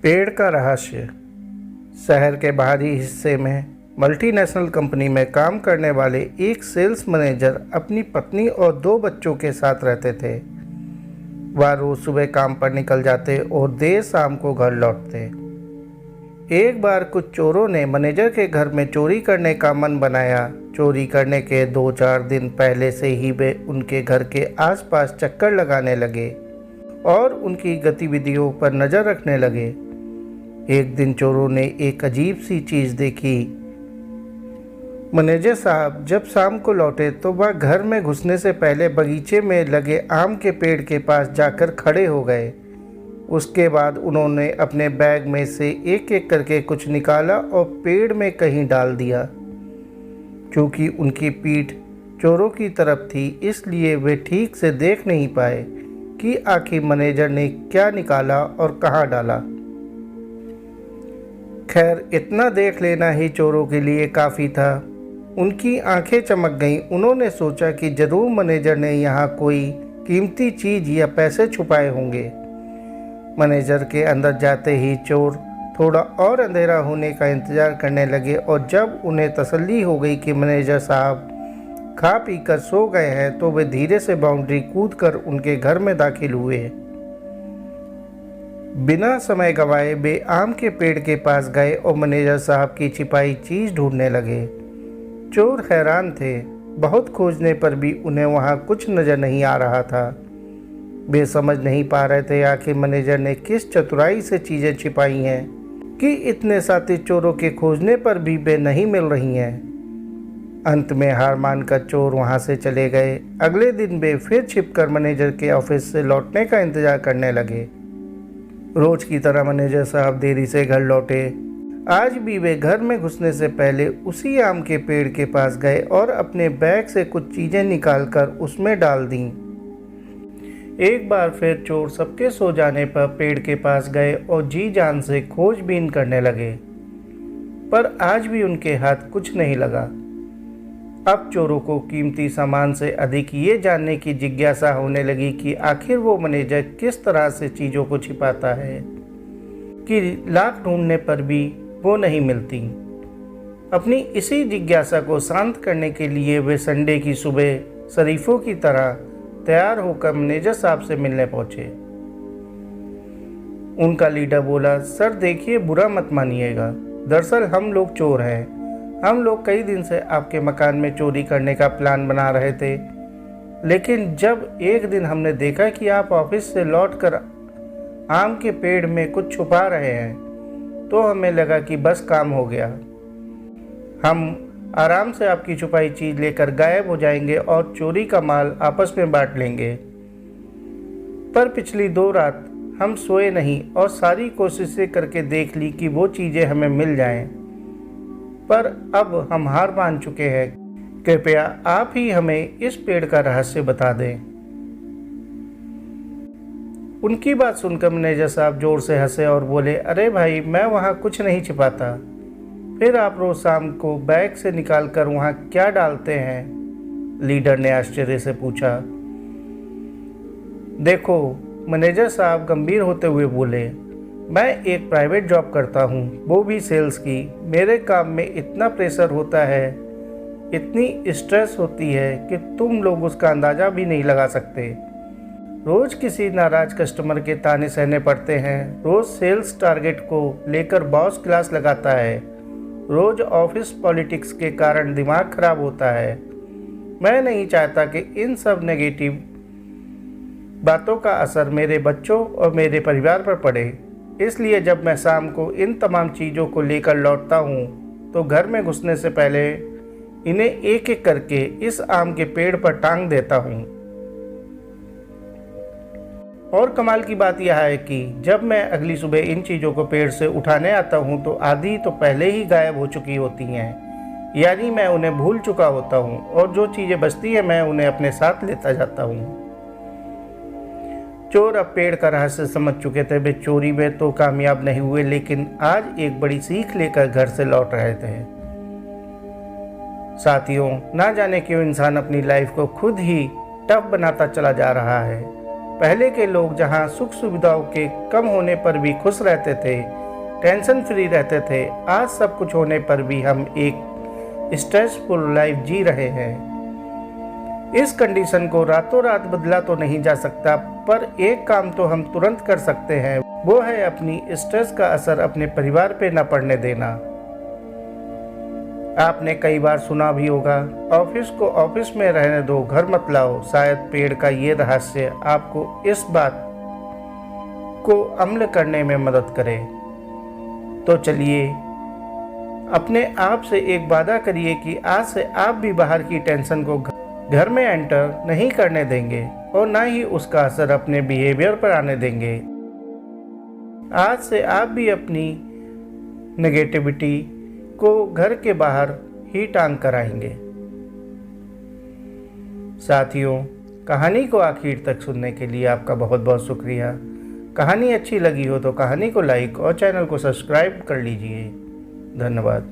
पेड़ का रहस्य। शहर के बाहरी हिस्से में मल्टीनेशनल कंपनी में काम करने वाले एक सेल्स मैनेजर अपनी पत्नी और 2 बच्चों के साथ रहते थे। वह रोज सुबह काम पर निकल जाते और देर शाम को घर लौटते। एक बार कुछ चोरों ने मैनेजर के घर में चोरी करने का मन बनाया। चोरी करने के 2-4 दिन पहले से ही वे उनके घर के आसपास चक्कर लगाने लगे और उनकी गतिविधियों पर नज़र रखने लगे। एक दिन चोरों ने एक अजीब सी चीज़ देखी। मैनेजर साहब जब शाम को लौटे तो वह घर में घुसने से पहले बगीचे में लगे आम के पेड़ के पास जाकर खड़े हो गए। उसके बाद उन्होंने अपने बैग में से एक एक करके कुछ निकाला और पेड़ में कहीं डाल दिया। क्योंकि उनकी पीठ चोरों की तरफ थी, इसलिए वे ठीक से देख नहीं पाए कि आखिर मैनेजर ने क्या निकाला और कहाँ डाला। खैर, इतना देख लेना ही चोरों के लिए काफ़ी था। उनकी आंखें चमक गईं। उन्होंने सोचा कि ज़रूर मैनेजर ने यहाँ कोई कीमती चीज़ या पैसे छुपाए होंगे। मैनेजर के अंदर जाते ही चोर थोड़ा और अंधेरा होने का इंतज़ार करने लगे और जब उन्हें तसल्ली हो गई कि मैनेजर साहब खा पी कर सो गए हैं तो वे धीरे से बाउंड्री कूदकर उनके घर में दाखिल हुए। बिना समय गंवाए वे आम के पेड़ के पास गए और मैनेजर साहब की छिपाई चीज़ ढूंढने लगे। चोर हैरान थे। बहुत खोजने पर भी उन्हें वहाँ कुछ नज़र नहीं आ रहा था। वे समझ नहीं पा रहे थे आखिर मैनेजर ने किस चतुराई से चीज़ें छिपाई हैं कि इतने साथी चोरों के खोजने पर भी वे नहीं मिल रही हैं। अंत में हार मानकर चोर वहाँ से चले गए। अगले दिन वे फिर छिपकर मैनेजर के ऑफिस से लौटने का इंतज़ार करने लगे। रोज की तरह मैनेजर साहब देरी से घर लौटे। आज भी वे घर में घुसने से पहले उसी आम के पेड़ के पास गए और अपने बैग से कुछ चीज़ें निकालकर उसमें डाल दीं। एक बार फिर चोर सबके सो जाने पर पेड़ के पास गए और जी जान से खोजबीन करने लगे, पर आज भी उनके हाथ कुछ नहीं लगा। अब चोरों को कीमती सामान से अधिक ये जानने की जिज्ञासा होने लगी कि आखिर वो मैनेजर किस तरह से चीज़ों को छिपाता है कि लाख ढूंढने पर भी वो नहीं मिलती। अपनी इसी जिज्ञासा को शांत करने के लिए वे संडे की सुबह शरीफों की तरह तैयार होकर मैनेजर साहब से मिलने पहुंचे। उनका लीडर बोला, सर देखिए, बुरा मत मानिएगा, दरअसल हम लोग चोर हैं। हम लोग कई दिन से आपके मकान में चोरी करने का प्लान बना रहे थे, लेकिन जब एक दिन हमने देखा कि आप ऑफिस से लौटकर आम के पेड़ में कुछ छुपा रहे हैं तो हमें लगा कि बस काम हो गया। हम आराम से आपकी छुपाई चीज़ लेकर गायब हो जाएंगे और चोरी का माल आपस में बांट लेंगे। पर पिछली 2 रात हम सोए नहीं और सारी कोशिशें करके देख ली कि वो चीज़ें हमें मिल जाएं, पर अब हम हार मान चुके हैं। कृपया आप ही हमें इस पेड़ का रहस्य बता दें। उनकी बात सुनकर मैनेजर साहब जोर से हंसे और बोले, अरे भाई, मैं वहाँ कुछ नहीं छिपाता। फिर आप रोज शाम को बैग से निकालकर वहाँ क्या डालते हैं? लीडर ने आश्चर्य से पूछा। देखो, मैनेजर साहब गंभीर होते हुए बोले, मैं एक प्राइवेट जॉब करता हूँ, वो भी सेल्स की। मेरे काम में इतना प्रेशर होता है, इतनी स्ट्रेस होती है कि तुम लोग उसका अंदाज़ा भी नहीं लगा सकते। रोज़ किसी नाराज़ कस्टमर के ताने सहने पड़ते हैं। रोज़ सेल्स टारगेट को लेकर बॉस क्लास लगाता है। रोज़ ऑफिस पॉलिटिक्स के कारण दिमाग खराब होता है। मैं नहीं चाहता कि इन सब नेगेटिव बातों का असर मेरे बच्चों और मेरे परिवार पर पड़े। इसलिए जब मैं शाम को इन तमाम चीज़ों को लेकर लौटता हूँ तो घर में घुसने से पहले इन्हें एक एक करके इस आम के पेड़ पर टांग देता हूँ। और कमाल की बात यह है कि जब मैं अगली सुबह इन चीज़ों को पेड़ से उठाने आता हूँ तो आधी तो पहले ही गायब हो चुकी होती हैं, यानी मैं उन्हें भूल चुका होता हूँ और जो चीज़ें बचती हैं मैं उन्हें अपने साथ लेता जाता हूँ। चोर अब पेड़ का रहस्य समझ चुके थे। वे चोरी में तो कामयाब नहीं हुए, लेकिन आज एक बड़ी सीख लेकर घर से लौट रहे थे। साथियों, ना जाने क्यों इंसान अपनी लाइफ को खुद ही टफ बनाता चला जा रहा है। पहले के लोग जहां सुख सुविधाओं के कम होने पर भी खुश रहते थे, टेंशन फ्री रहते थे, आज सब कुछ होने पर भी हम एक स्ट्रेसफुल लाइफ जी रहे हैं। इस कंडीशन को रातों रात बदला तो नहीं जा सकता, पर एक काम तो हम तुरंत कर सकते हैं, वो है अपनी स्ट्रेस का असर अपने परिवार पे न पड़ने देना। आपने कई बार सुना भी होगा, ऑफिस को ऑफिस में रहने दो, घर मत लाओ। शायद पेड़ का ये रहस्य आपको इस बात को अमल करने में मदद करे। तो चलिए अपने आप से एक वादा करिए कि आज से आप भी बाहर की टेंशन को घर में एंटर नहीं करने देंगे और ना ही उसका असर अपने बिहेवियर पर आने देंगे। आज से आप भी अपनी नेगेटिविटी को घर के बाहर ही टांग कर आएंगे। साथियों, कहानी को आखिर तक सुनने के लिए आपका बहुत बहुत शुक्रिया। कहानी अच्छी लगी हो तो कहानी को लाइक और चैनल को सब्सक्राइब कर लीजिए। धन्यवाद।